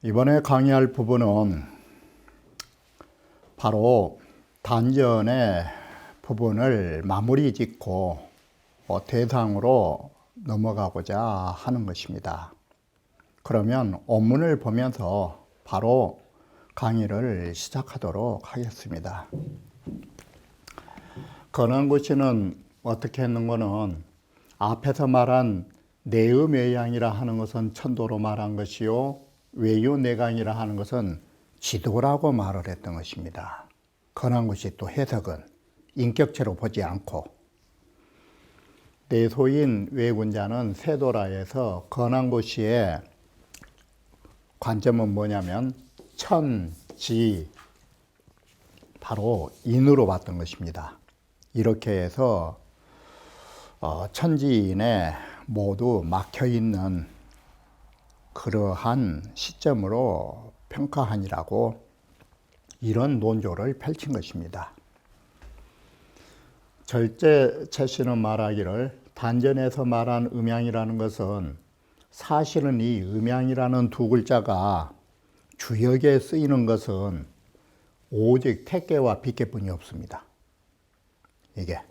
이번에 강의할 부분은 바로 단전의 부분을 마무리 짓고 대상으로 넘어가고자 하는 것입니다. 그러면 원문을 보면서 바로 강의를 시작하도록 하겠습니다. 건한고시는 어떻게 했는 거는 앞에서 말한 내음외양이라 하는 것은 천도로 말한 것이요, 외유내강이라 하는 것은 지도라고 말을 했던 것입니다. 건한고시 또 해석은 인격체로 보지 않고, 내소인 외군자는 세도라에서 건한고시의 관점은 뭐냐면 천지, 바로 인으로 봤던 것입니다. 이렇게 해서 천지인에 모두 막혀있는 그러한 시점으로 평가하니라고 이런 논조를 펼친 것입니다. 절제 최씨는 말하기를 단전에서 말한 음양이라는 것은 사실은 이 음양이라는 두 글자가 주역에 쓰이는 것은 오직 택계와 빗계뿐이 없습니다. 이게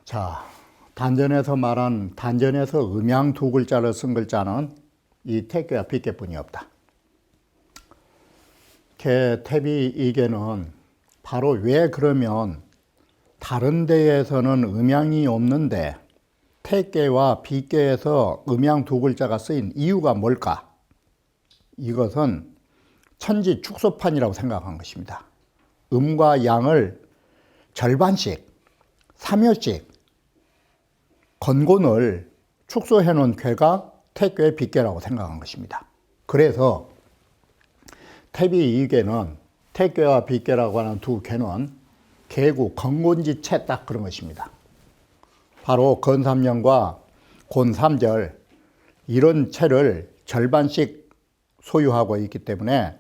자, 단전에서 말한 단전에서 음양 두 글자를 쓴 글자는 이 택계와 빗계뿐이 없다. 태비 이계는 바로 왜 그러면 다른 데에서는 음양이 없는데 택계와 빗계에서 음양 두 글자가 쓰인 이유가 뭘까? 이것은 천지 축소판이라고 생각한 것입니다. 음과 양을 절반씩, 3요씩 건곤을 축소해 놓은 괴가 택괴 빗괴라고 생각한 것입니다. 그래서 태비 이괴는 택괴와 빗괴라고 하는 두 괴는 개구 건곤지체 딱 그런 것입니다. 바로 건삼년과 곤삼절 이런 체를 절반씩 소유하고 있기 때문에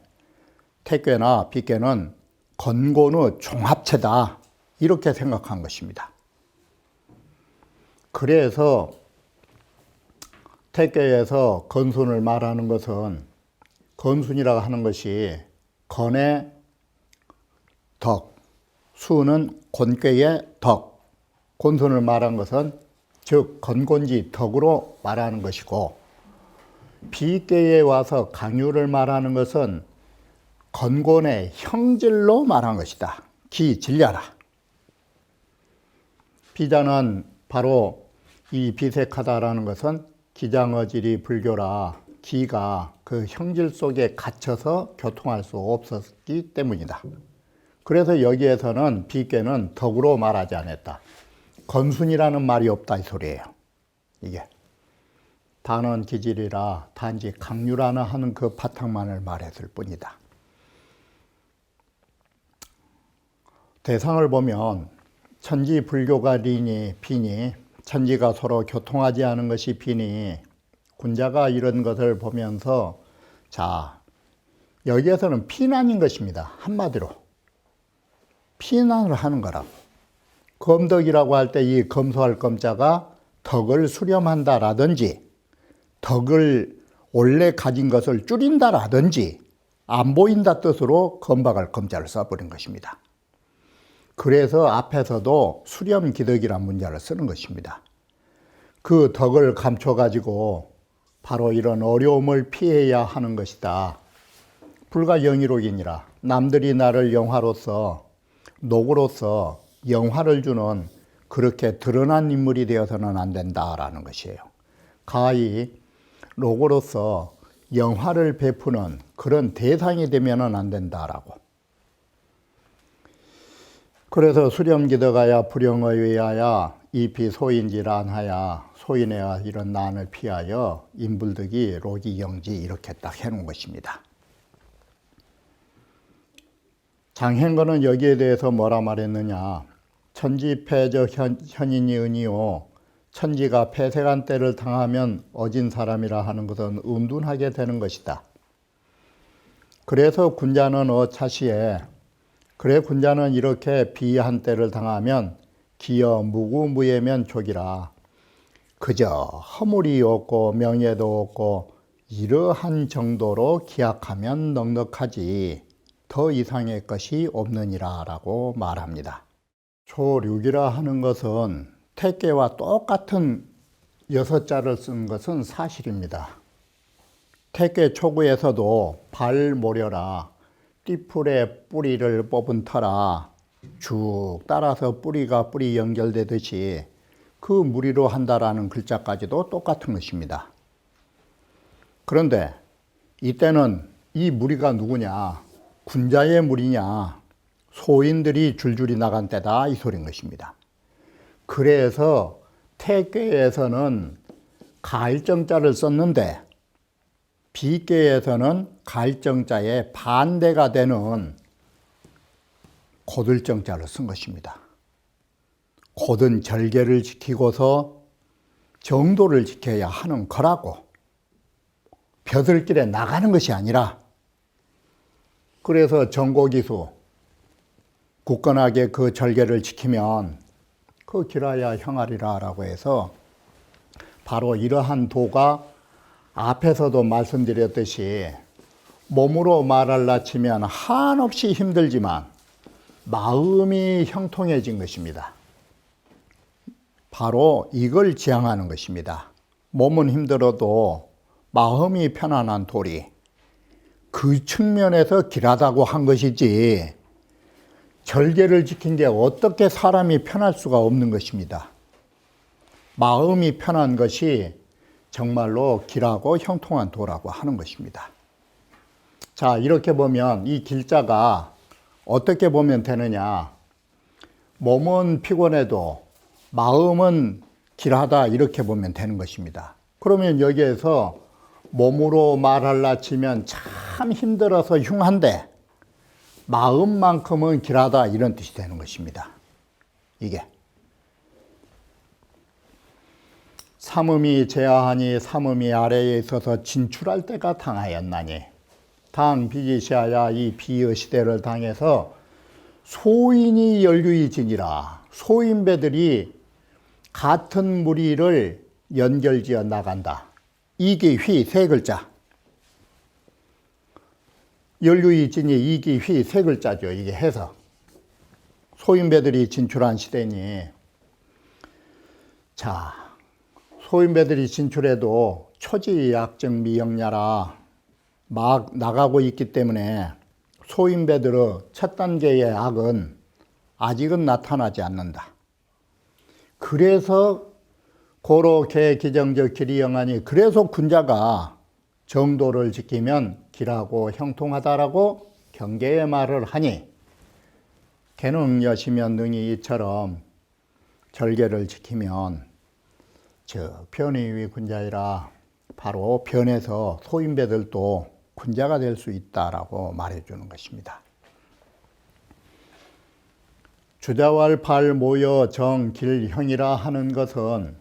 택괴나 빗괴는 건곤의 종합체다 이렇게 생각한 것입니다. 그래서 택계에서 건순을 말하는 것은 건순이라고 하는 것이 건의 덕, 수는 곤괴의 덕, 곤순을 말한 것은 즉 건곤지 덕으로 말하는 것이고, 비계에 와서 강유를 말하는 것은 건곤의 형질로 말한 것이다. 기 질려라. 비자는 바로 이 비색하다라는 것은 기장어질이 불교라 기가 그 형질 속에 갇혀서 교통할 수 없었기 때문이다. 그래서 여기에서는 비계는 덕으로 말하지 않았다. 건순이라는 말이 없다 이 소리예요. 이게 단언 기질이라 단지 강유라는 하는 그 바탕만을 말했을 뿐이다. 대상을 보면 천지 불교가 리니 비니, 천지가 서로 교통하지 않은 것이 비니, 군자가 이런 것을 보면서 자, 여기에서는 피난인 것입니다. 한마디로 피난을 하는 거라고. 검덕이라고 할 때 이 검소할 검자가 덕을 수렴한다라든지 덕을 원래 가진 것을 줄인다라든지 안 보인다 뜻으로 검박할 검자를 써버린 것입니다. 그래서 앞에서도 수렴기덕이라는 문자를 쓰는 것입니다. 그 덕을 감춰가지고 바로 이런 어려움을 피해야 하는 것이다. 불가 영의록이니라. 남들이 나를 영화로서 녹으로서 영화를 주는 그렇게 드러난 인물이 되어서는 안 된다라는 것이에요. 가히 녹으로서 영화를 베푸는 그런 대상이 되면은 안 된다라고. 그래서 수렴기덕하야 불영의하야 이피 소인지란하야 소인해야 이런 난을 피하여 인불득이 로기영지 이렇게 딱 해놓은 것입니다. 장행거는 여기에 대해서 뭐라 말했느냐. 천지패적 현인이 은이요 천지가 폐색한 때를 당하면 어진 사람이라 하는 것은 은둔하게 되는 것이다. 그래서 군자는 어차시에 그래 군자는 이렇게 비한 때를 당하면 기여 무구무예면 족이라. 그저 허물이 없고 명예도 없고 이러한 정도로 기약하면 넉넉하지 더 이상의 것이 없느니라 라고 말합니다. 초륙이라 하는 것은 택계와 똑같은 6자를 쓴 것은 사실입니다. 택계 초구에서도 발 모려라 띠풀에 뿌리를 뽑은 터라 쭉 따라서 뿌리가 뿌리 연결되듯이 그 무리로 한다라는 글자까지도 똑같은 것입니다. 그런데 이때는 이 무리가 누구냐? 군자의 무리냐? 소인들이 줄줄이 나간 때다 이 소리인 것입니다. 그래서 택계에서는 가일정자를 썼는데 비계에서는 가일정자의 반대가 되는 고들정자를 쓴 것입니다. 곧은 절개를 지키고서 정도를 지켜야 하는 거라고. 벼슬길에 나가는 것이 아니라. 그래서 정고기수 굳건하게 그 절개를 지키면 그 길어야 형하리라 라고 해서 바로 이러한 도가 앞에서도 말씀드렸듯이 몸으로 말할라 치면 한없이 힘들지만 마음이 형통해진 것입니다. 바로 이걸 지향하는 것입니다. 몸은 힘들어도 마음이 편안한 도리, 그 측면에서 길하다고 한 것이지 절개를 지킨 게 어떻게 사람이 편할 수가 없는 것입니다. 마음이 편한 것이 정말로 길하고 형통한 도라고 하는 것입니다. 자, 이렇게 보면 이 길자가 어떻게 보면 되느냐. 몸은 피곤해도 마음은 길하다 이렇게 보면 되는 것입니다. 그러면 여기에서 몸으로 말할라 치면 참 힘들어서 흉한데 마음만큼은 길하다 이런 뜻이 되는 것입니다. 이게 삼음이 제하하니 삼음이 아래에 있어서 진출할 때가 당하였나니 당 비지시하야 이 비의 시대를 당해서 소인이 열류이지니라. 소인배들이 같은 무리를 연결지어 나간다. 이기휘 세 글자. 연류이지니 이기휘 세 글자죠. 이게 해서 소인배들이 진출한 시대니 자 소인배들이 진출해도 초지약정 미영야라 막 나가고 있기 때문에 소인배들의 첫 단계의 악은 아직은 나타나지 않는다. 그래서 고로개 기정적 길이 영하니 그래서 군자가 정도를 지키면 길하고 형통하다라고 경계의 말을 하니 개능 여시면 능히 이처럼 절개를 지키면 저 변의위 군자이라 바로 변에서 소인배들도 군자가 될 수 있다라고 말해주는 것입니다. 주자왈 발 모여 정 길형이라 하는 것은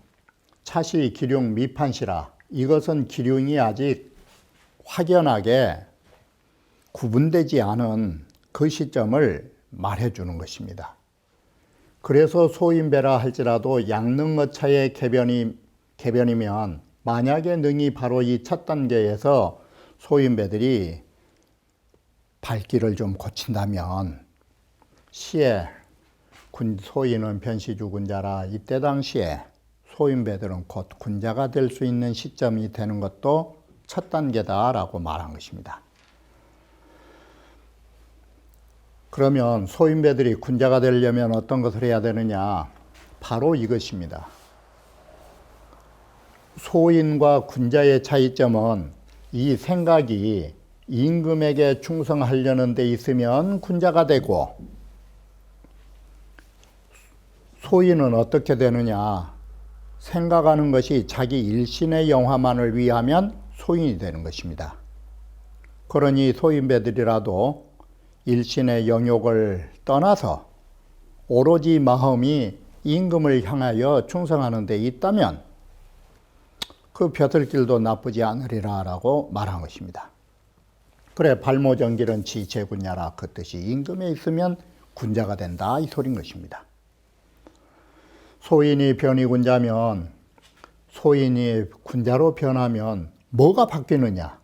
차시 기륭 미판시라. 이것은 기륭이 아직 확연하게 구분되지 않은 그 시점을 말해주는 것입니다. 그래서 소인배라 할지라도 양능어차의 개변이면 만약에 능이 바로 이 첫 단계에서 소인배들이 발길을 좀 고친다면 시에 소인은 변시주군자라 이때 당시에 소인배들은 곧 군자가 될 수 있는 시점이 되는 것도 첫 단계다라고 말한 것입니다. 그러면 소인배들이 군자가 되려면 어떤 것을 해야 되느냐? 바로 이것입니다. 소인과 군자의 차이점은 이 생각이 임금에게 충성하려는 데 있으면 군자가 되고 소인은 어떻게 되느냐? 생각하는 것이 자기 일신의 영화만을 위하면 소인이 되는 것입니다. 그러니 소인배들이라도 일신의 영욕을 떠나서 오로지 마음이 임금을 향하여 충성하는 데 있다면 그 벼슬길도 나쁘지 않으리라 라고 말한 것입니다. 그래 발모정길은 지제군야라 그 뜻이 임금에 있으면 군자가 된다 이 소린 것입니다. 소인이 변이군자면 소인이 군자로 변하면 뭐가 바뀌느냐?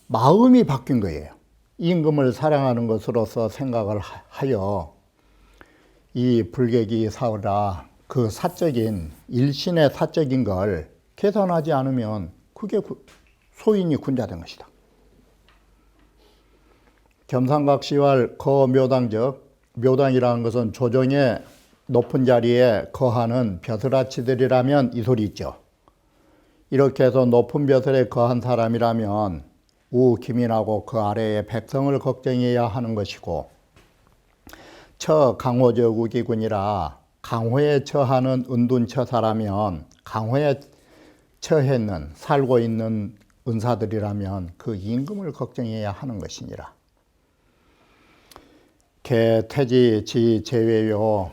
마음이 바뀐 거예요. 임금을 사랑하는 것으로서 생각을 하여 이 불객이 사오라 그 사적인 일신의 사적인 걸 개선하지 않으면 그게 소인이 군자된 것이다. 겸상각시왈 거묘당적 묘당이라는 것은 조정의 높은 자리에 거하는 벼슬아치들이라면 이 소리 있죠. 이렇게 해서 높은 벼슬에 거한 사람이라면 우기민하고 그 아래의 백성을 걱정해야 하는 것이고 처 강호적 우기군이라 강호에 처하는 은둔처사라면 강호에 처해 있는 살고 있는 은사들이라면 그 임금을 걱정해야 하는 것이니라. 개 태지 지 제외요.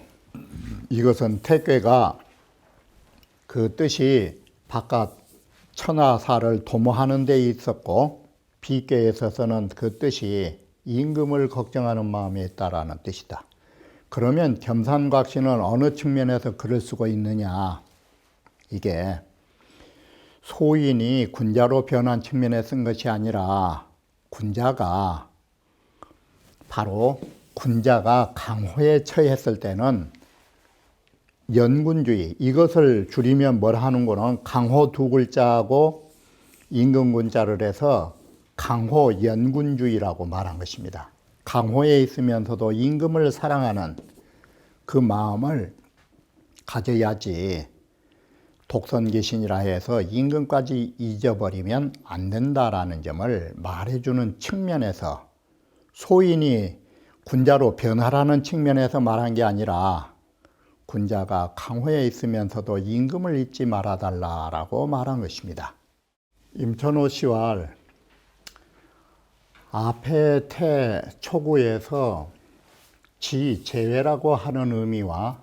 이것은 태괴가 그 뜻이 바깥 천하사를 도모하는 데 있었고 비계에 있어서는 그 뜻이 임금을 걱정하는 마음에 있다라는 뜻이다. 그러면 겸산각시는 어느 측면에서 글을 쓰고 있느냐? 이게 소인이 군자로 변한 측면에 쓴 것이 아니라 군자가 바로 군자가 강호에 처했을 때는 연군주의 이것을 줄이면 뭘 하는 거는 강호 두 글자하고 임금군자를 해서 강호 연군주의라고 말한 것입니다. 강호에 있으면서도 임금을 사랑하는 그 마음을 가져야지 독선귀신이라 해서 임금까지 잊어버리면 안 된다라는 점을 말해주는 측면에서 소인이 군자로 변하라는 측면에서 말한 게 아니라 군자가 강호에 있으면서도 임금을 잊지 말아달라라고 말한 것입니다. 임천호 씨왈 앞에 태 초구에서 지 제외라고 하는 의미와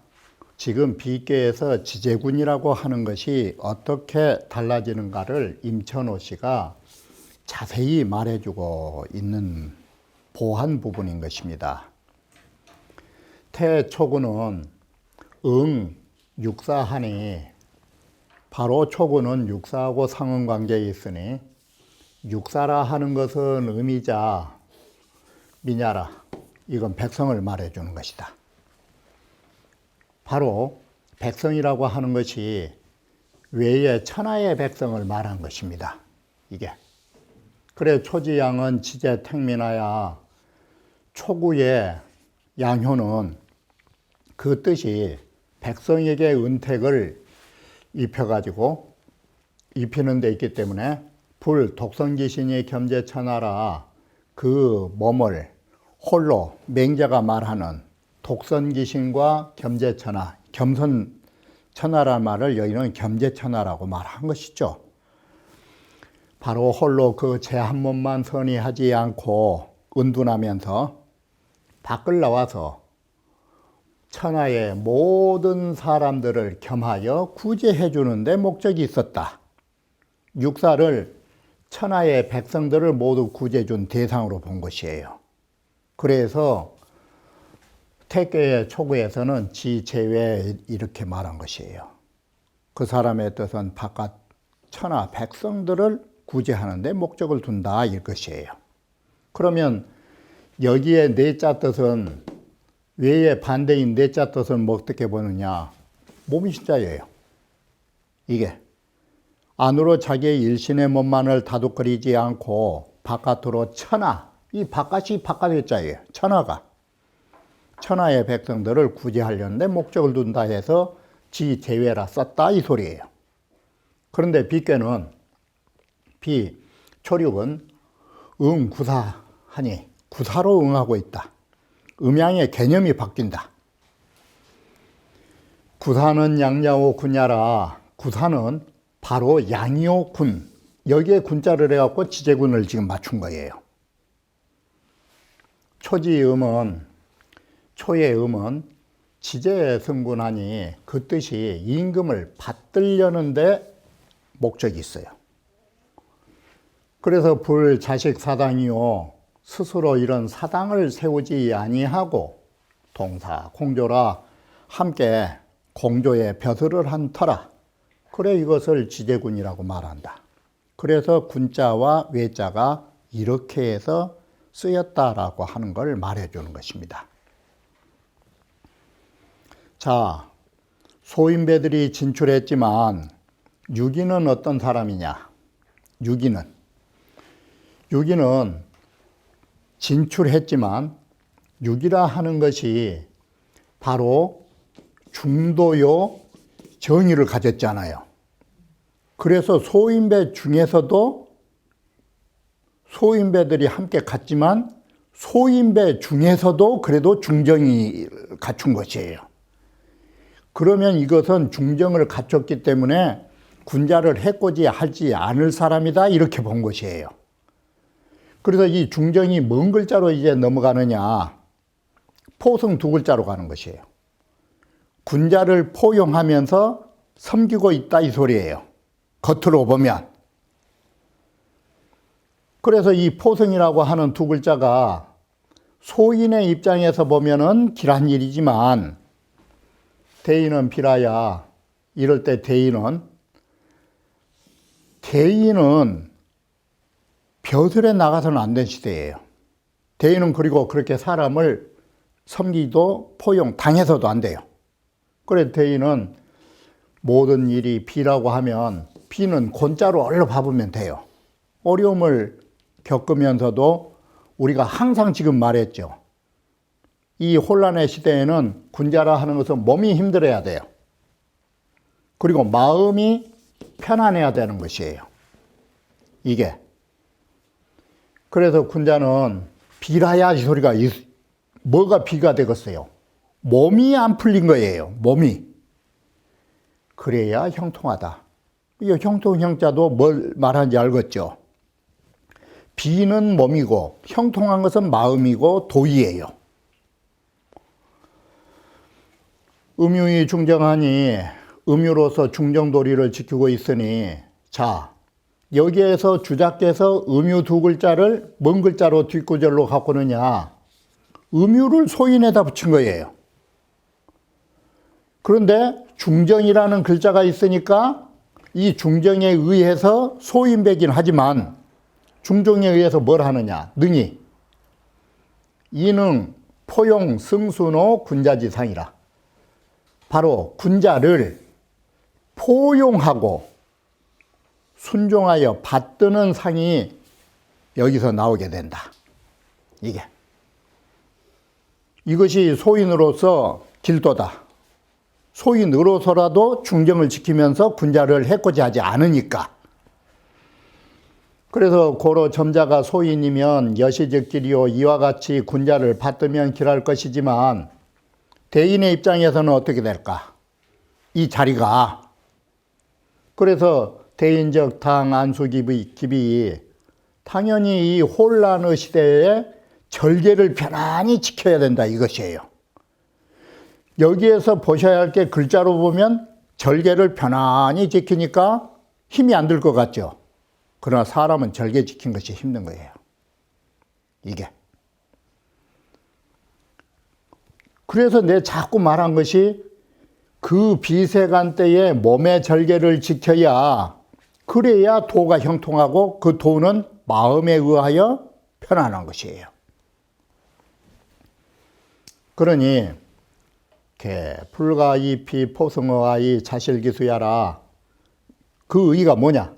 지금 비계에서 지제군이라고 하는 것이 어떻게 달라지는가를 임천호 씨가 자세히 말해주고 있는 보한 부분인 것입니다. 태초구는 육사하니 바로 초구는 육사하고 상응관계에 있으니 육사라 하는 것은 의미자 미냐라 이건 백성을 말해주는 것이다. 바로 백성이라고 하는 것이 외의 천하의 백성을 말한 것입니다. 이게 그래 초지양은 지제 택민하야 초구의 양효는 그 뜻이 백성에게 은택을 입혀가지고 입히는 데 있기 때문에 불 독선귀신이 겸제천하라 그 몸을 홀로 맹자가 말하는 독선귀신과 겸제천하 겸선천하라는 말을 여기는 겸제천하라고 말한 것이죠. 바로 홀로 그 제 한 몸만 선의하지 않고 은둔하면서 밖을 나와서 천하의 모든 사람들을 겸하여 구제해 주는 데 목적이 있었다. 육사를 천하의 백성들을 모두 구제해 준 대상으로 본 것이에요. 그래서 태계의 초구에서는 지제외 이렇게 말한 것이에요. 그 사람의 뜻은 바깥 천하 백성들을 구제하는 데 목적을 둔다 이것이에요. 그러면 여기에 내자 뜻은 외의 반대인 내자 뜻은 뭐 어떻게 보느냐? 몸이 신자예요. 이게 안으로 자기의 일신의 몸만을 다독거리지 않고 바깥으로 천하, 이 바깥이 바깥의 자예요. 천하가 천하의 백성들을 구제하려는데 목적을 둔다 해서 지제외라 썼다 이 소리예요. 그런데 비괴는 초륙은 구사하니 구사로 응하고 있다. 음양의 개념이 바뀐다. 구사는 양야오 군야라. 구사는 바로 양이오 군. 여기에 군자를 해갖고 지제군을 지금 맞춘 거예요. 초지음은 초의 음은 지제 성분하니 그 뜻이 임금을 받들려는데 목적이 있어요. 그래서 불자식 사당이요 스스로 이런 사당을 세우지 아니하고 동사 공조라 함께 공조에 벼슬을 한 터라. 그래 이것을 지제군이라고 말한다. 그래서 군자와 외자가 이렇게 해서 쓰였다라고 하는 걸 말해주는 것입니다. 자, 소인배들이 진출했지만 유기는 어떤 사람이냐? 유기는 진출했지만 유기라 하는 것이 바로 중도요 정의를 가졌잖아요. 그래서 소인배 중에서도 소인배들이 함께 갔지만 소인배 중에서도 그래도 중정이 갖춘 것이에요. 그러면 이것은 중정을 갖췄기 때문에 군자를 해코지 하지 않을 사람이다 이렇게 본 것이에요. 그래서 이 중정이 뭔 글자로 이제 넘어가느냐? 포성 두 글자로 가는 것이에요. 군자를 포용하면서 섬기고 있다 이 소리예요. 겉으로 보면. 그래서 이 포성이라고 하는 두 글자가 소인의 입장에서 보면은 길한 일이지만 대인은 비라야. 이럴 때 대인은 벼슬에 나가서는 안 된 시대예요. 대인은 그리고 그렇게 사람을 섬기도 포용 당해서도 안 돼요. 그래서 대인은 모든 일이 비라고 하면 비는 곤자로 얼른 봐보면 돼요. 어려움을 겪으면서도 우리가 항상 지금 말했죠. 이 혼란의 시대에는 군자라 하는 것은 몸이 힘들어야 돼요. 그리고 마음이 편안해야 되는 것이에요. 이게. 그래서 군자는 비라야 이 소리가 뭐가 비가 되겠어요? 몸이 안 풀린 거예요. 몸이. 그래야 형통하다. 이 형통 형자도 뭘 말하는지 알겠죠? 비는 몸이고 형통한 것은 마음이고 도의예요. 음유이 중정하니 음유로서 중정도리를 지키고 있으니 자 여기에서 주자께서 음유 두 글자를 뭔 글자로 뒷구절로 갖고 오느냐? 음유를 소인에다 붙인 거예요. 그런데 중정이라는 글자가 있으니까 이 중정에 의해서 소인배긴 하지만 중정에 의해서 뭘 하느냐? 능이. 이능 포용 승순호 군자지상이라. 바로 군자를 포용하고 순종하여 받드는 상이 여기서 나오게 된다. 이것이 소인으로서 길도다. 소인으로서라도 중정을 지키면서 군자를 해코지 하지 않으니까. 그래서 고로 점자가 소인이면 여시적길이요 이와 같이 군자를 받들면 길할 것이지만 대인의 입장에서는 어떻게 될까? 이 자리가. 그래서 대인적 당 안수기비 당연히 이 혼란의 시대에 절개를 편안히 지켜야 된다 이것이에요. 여기에서 보셔야 할 게 글자로 보면 절개를 편안히 지키니까 힘이 안 들 것 같죠. 그러나 사람은 절개 지킨 것이 힘든 거예요. 이게. 그래서 내가 자꾸 말한 것이 그 비세간 때에 몸의 절개를 지켜야 그래야 도가 형통하고 그 도는 마음에 의하여 편안한 것이에요. 그러니 개 불가이피 포성어아이 자실기수야라. 그 의의가 뭐냐?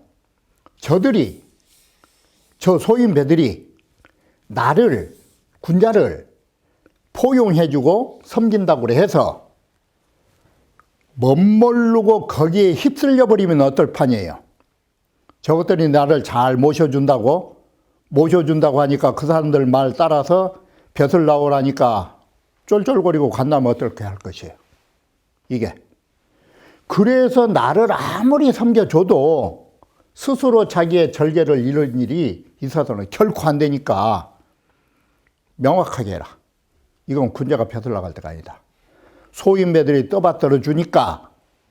저 소인배들이 나를 군자를 포용해주고 섬긴다고 해서 멋모르고 거기에 휩쓸려 버리면 어떨 판이에요? 저것들이 나를 잘 모셔준다고 하니까 그 사람들 말 따라서 벼슬 나오라니까 쫄쫄거리고 간다면 어떻게 할 것이에요? 이게. 그래서 나를 아무리 섬겨줘도 스스로 자기의 절개를 잃은 일이 있어서는 결코 안 되니까 명확하게 해라. 이건 군자가 벼슬 나갈 때가 아니다. 소인배들이 떠받들어 주니까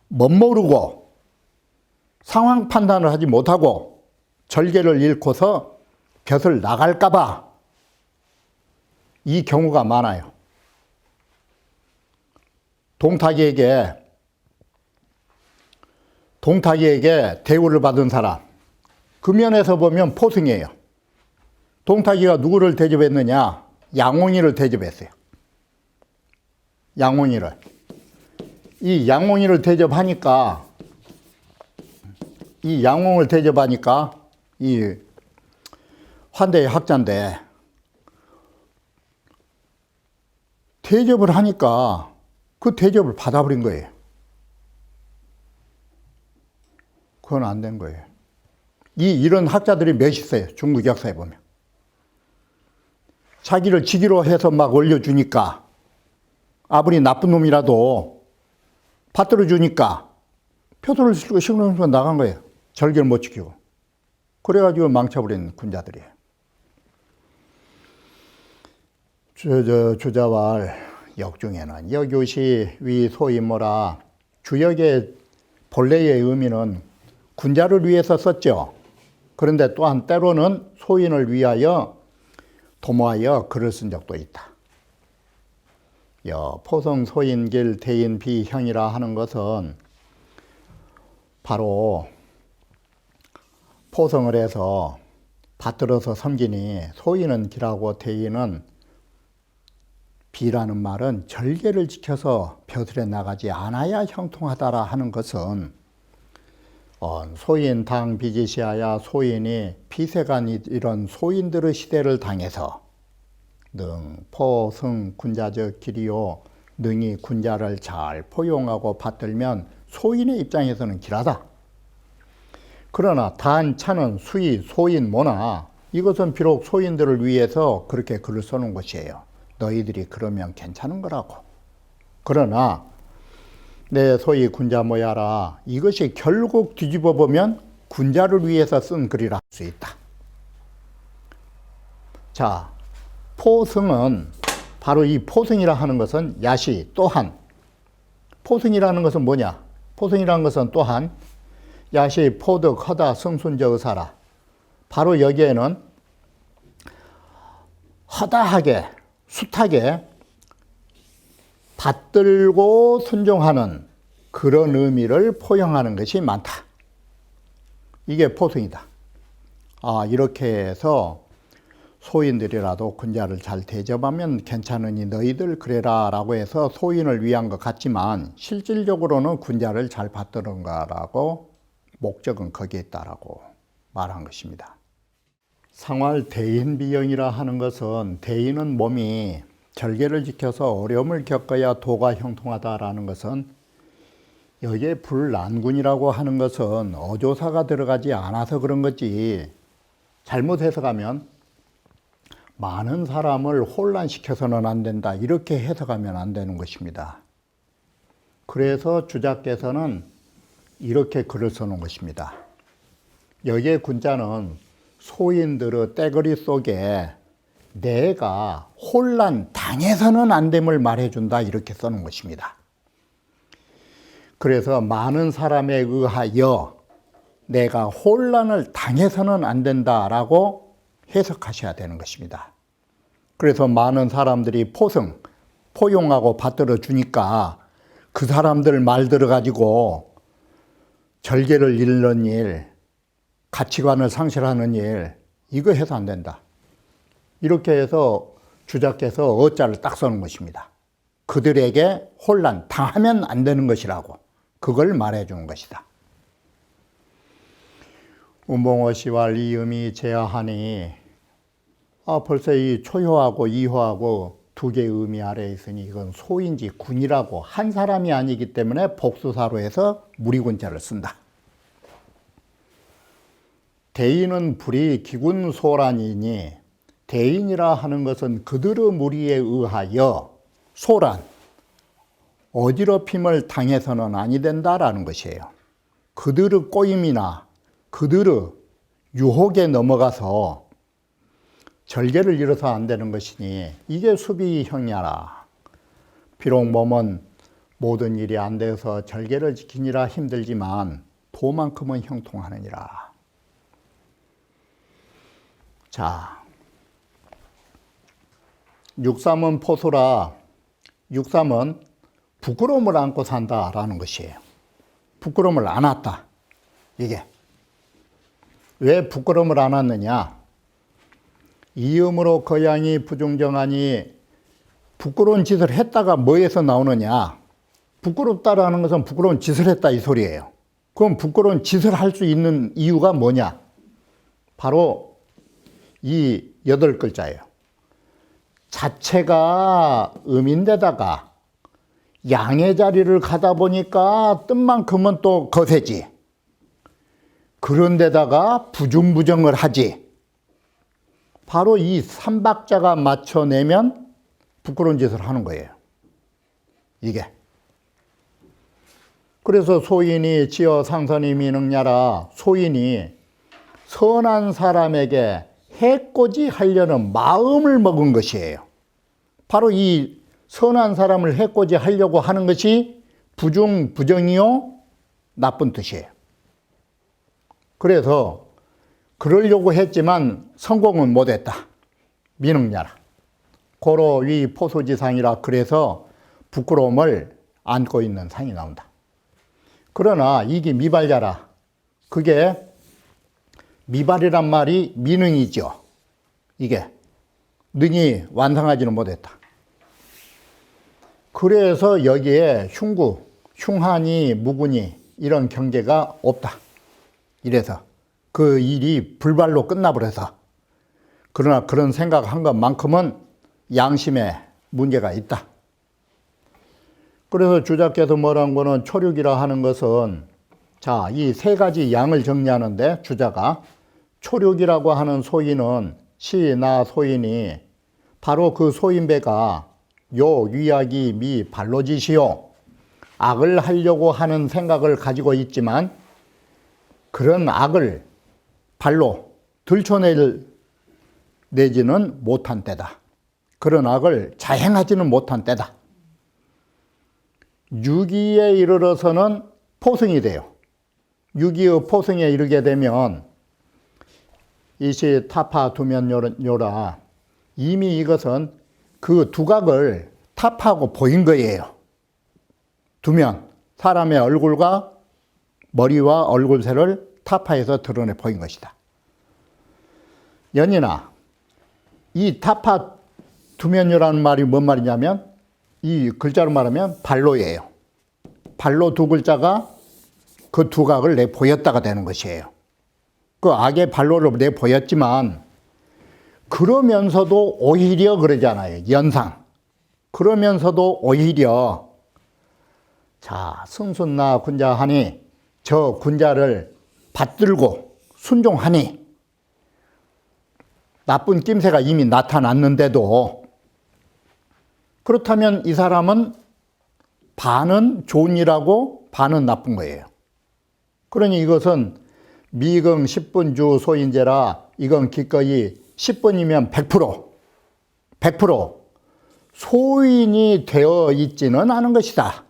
멋모르고 상황 판단을 하지 못하고 절개를 잃고서 벼슬 나갈까봐 이 경우가 많아요. 동탁이에게 대우를 받은 사람, 그 면에서 보면 포승이에요. 동탁이가 누구를 대접했느냐? 양홍이를 대접했어요. 양홍이를. 이 양홍이를 대접하니까 이 환대의 학자인데 대접을 하니까 그 대접을 받아버린 거예요. 그건 안 된 거예요. 이런 학자들이 몇 있어요. 중국 역사에 보면. 자기를 직위로 해서 막 올려주니까 아무리 나쁜 놈이라도 받들어 주니까 표도를 쓰고 신경쓰고 나간 거예요. 절개를 못 지키고. 그래가지고 망쳐버린 군자들이에요. 주자왈 역중에는 여교시 위 소임모라 주역의 본래의 의미는 군자를 위해서 썼죠. 그런데 또한 때로는 소인을 위하여 도모하여 글을 쓴 적도 있다. 포성 소인길 대인 비형이라 하는 것은 바로 포성을 해서 받들어서 섬기니 소인은 길하고 대인은 비라는 말은 절개를 지켜서 벼슬에 나가지 않아야 형통하다라 하는 것은 소인 당 비지시하야 소인이 피세간 이런 소인들의 시대를 당해서 능 포승 군자적 길이요 능히 군자를 잘 포용하고 받들면 소인의 입장에서는 길하다. 그러나 단차는 수의 소인 모나 이것은 비록 소인들을 위해서 그렇게 글을 써놓은 것이에요. 너희들이 그러면 괜찮은 거라고. 그러나 내 소위 군자 모야라 이것이 결국 뒤집어 보면 군자를 위해서 쓴 글이라 할 수 있다. 자, 포승은 바로 이 포승이라 하는 것은 야시 또한 포승이라는 것은 뭐냐? 포승이라는 것은 또한 야시 포득 허다 승순저 의사라. 바로 여기에는 허다하게 숱하게 받들고 순종하는 그런 의미를 포용하는 것이 많다. 이게 포승이다. 이렇게 해서 소인들이라도 군자를 잘 대접하면 괜찮으니 너희들 그래라 라고 해서 소인을 위한 것 같지만 실질적으로는 군자를 잘 받드는 거라고 목적은 거기에 있다라고 말한 것입니다. 상활 대인비형이라 하는 것은 대인은 몸이 절개를 지켜서 어려움을 겪어야 도가 형통하다라는 것은 여기에 불난군이라고 하는 것은 어조사가 들어가지 않아서 그런 거지 잘못 해석하면 많은 사람을 혼란시켜서는 안 된다 이렇게 해석하면 안 되는 것입니다. 그래서 주자께서는 이렇게 글을 써놓은 것입니다. 여기에 군자는 소인들의 떼거리 속에 내가 혼란 당해서는 안 됨을 말해준다 이렇게 써놓은 것입니다. 그래서 많은 사람에 의하여 내가 혼란을 당해서는 안 된다라고 해석하셔야 되는 것입니다. 그래서 많은 사람들이 포용하고 받들어 주니까 그 사람들 말 들어가지고 절개를 잃는 일, 가치관을 상실하는 일, 이거 해서 안 된다. 이렇게 해서 주자께서 어자를 딱 써놓은 것입니다. 그들에게 혼란 당하면 안 되는 것이라고 그걸 말해주는 것이다. 운봉어 시와 이음이 제하하니 벌써 이 초효하고 이효하고 두 개의 의미 아래에 있으니 이건 소인지 군이라고 한 사람이 아니기 때문에 복수사로 해서 무리군자를 쓴다. 대인은 불이 기군소란이니 대인이라 하는 것은 그들의 무리에 의하여 소란, 어지럽힘을 당해서는 아니 된다라는 것이에요. 그들의 꼬임이나 그들의 유혹에 넘어가서 절개를 잃어서 안 되는 것이니 이게 수비형이라. 비록 몸은 모든 일이 안 돼서 절개를 지키니라 힘들지만 도만큼은 형통하느니라. 자, 육삼은 포수라. 육삼은 부끄러움을 안고 산다라는 것이에요. 부끄러움을 안았다. 이게 왜 부끄러움을 안았느냐? 이음으로 거양이 부중정하니 부끄러운 짓을 했다가 뭐에서 나오느냐? 부끄럽다라는 것은 부끄러운 짓을 했다 이 소리예요. 그럼 부끄러운 짓을 할 수 있는 이유가 뭐냐? 바로 이 8글자예요. 자체가 음인데다가 양의 자리를 가다 보니까 뜻만큼은 또 거세지. 그런데다가 부중부정을 하지. 바로 이 3박자가 맞춰내면 부끄러운 짓을 하는 거예요. 이게. 그래서 소인이 지어 상선이 미능냐라. 소인이 선한 사람에게 해코지 하려는 마음을 먹은 것이에요. 바로 이 선한 사람을 해코지 하려고 하는 것이 부중, 부정이요, 나쁜 뜻이에요. 그래서 그러려고 했지만 성공은 못했다. 미능냐라. 고로 위 포소지상이라. 그래서 부끄러움을 안고 있는 상이 나온다. 그러나 이게 미발자라. 그게 미발이란 말이 미능이죠. 이게 능이 완성하지는 못했다. 그래서 여기에 흉구, 흉하니, 무구니 이런 경계가 없다. 이래서 그 일이 불발로 끝나버려서. 그러나 그런 생각한 것만큼은 양심에 문제가 있다. 그래서 주자께서 뭐라는 거는 초륙이라 하는 것은, 자, 이 3가지 양을 정리하는데 주자가 초륙이라고 하는 소인은 시나 소인이 바로 그 소인배가 요 위악이 미 발로짓이요, 악을 하려고 하는 생각을 가지고 있지만 그런 악을 발로 들춰내지는 못한 때다. 그런 악을 자행하지는 못한 때다. 유기에 이르러서는 포승이 돼요. 유기의 포승에 이르게 되면 이시 타파 두면요라. 이미 이것은 그 두각을 타파하고 보인 거예요. 두면, 사람의 얼굴과 머리와 얼굴새를 타파해서 드러내 보인 것이다. 연인아, 이 타파 두면요라는 말이 뭔 말이냐면 이 글자로 말하면 발로예요. 발로 2글자가 그 두각을 내보였다가 되는 것이에요. 그 악의 발로를 내보였지만 그러면서도 오히려 그러잖아요. 연상. 그러면서도 오히려 자, 승순나 군자하니, 저 군자를 받들고 순종하니, 나쁜 낌새가 이미 나타났는데도, 그렇다면 이 사람은 반은 좋은 일하고 반은 나쁜 거예요. 그러니 이것은 미경 10분 주 소인제라. 이건 기꺼이 10분이면 100% 소인이 되어 있지는 않은 것이다.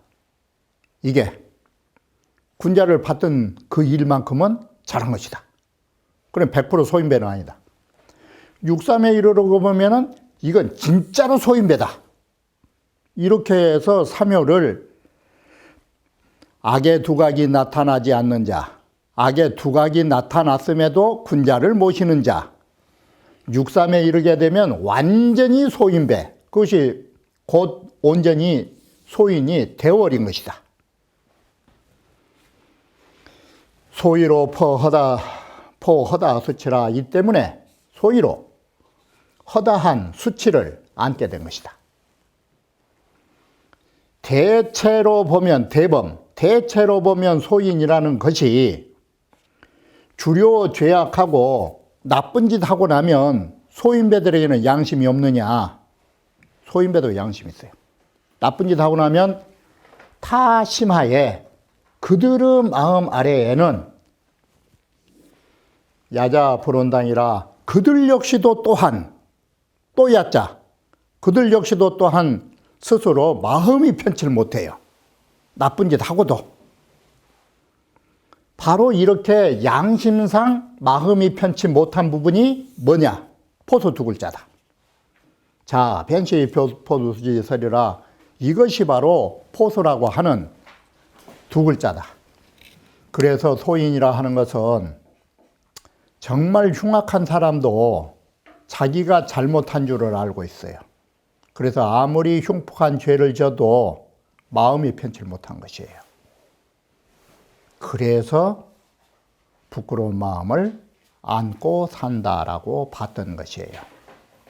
이게 군자를 받던 그 일만큼은 잘한 것이다. 그럼 100% 소인배는 아니다. 6.3에 이르려고 보면은 이건 진짜로 소인배다. 이렇게 해서 사묘를 악의 두각이 나타나지 않는 자, 악의 두각이 나타났음에도 군자를 모시는 자, 6.3에 이르게 되면 완전히 소인배, 그것이 곧 온전히 소인이 되어버린 것이다. 소위로 포허다 수치라. 이 때문에 소위로 허다한 수치를 안게 된 것이다. 대체로 보면 대체로 보면 소인이라는 것이 주려 죄악하고 나쁜 짓 하고 나면 소인배들에게는 양심이 없느냐? 소인배도 양심이 있어요. 나쁜 짓 하고 나면 타심하에 그들의 마음 아래에는 야자 불온당이라. 그들 역시도 또한 또 야자. 그들 역시도 또한 스스로 마음이 편치를 못해요. 나쁜 짓 하고도. 바로 이렇게 양심상 마음이 편치 못한 부분이 뭐냐? 포수 두 글자다. 자, 변시 포수지 서리라. 이것이 바로 포수라고 하는 두 글자다. 그래서 소인이라 하는 것은 정말 흉악한 사람도 자기가 잘못한 줄을 알고 있어요. 그래서 아무리 흉폭한 죄를 져도 마음이 편치 못한 것이에요. 그래서 부끄러운 마음을 안고 산다라고 봤던 것이에요.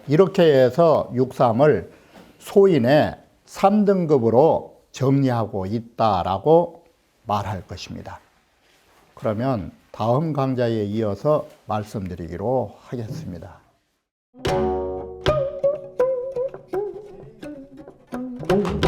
이렇게 해서 6.3을 소인의 3등급으로 정리하고 있다라고 말할 것입니다. 그러면 다음 강좌에 이어서 말씀드리기로 하겠습니다. Thank you.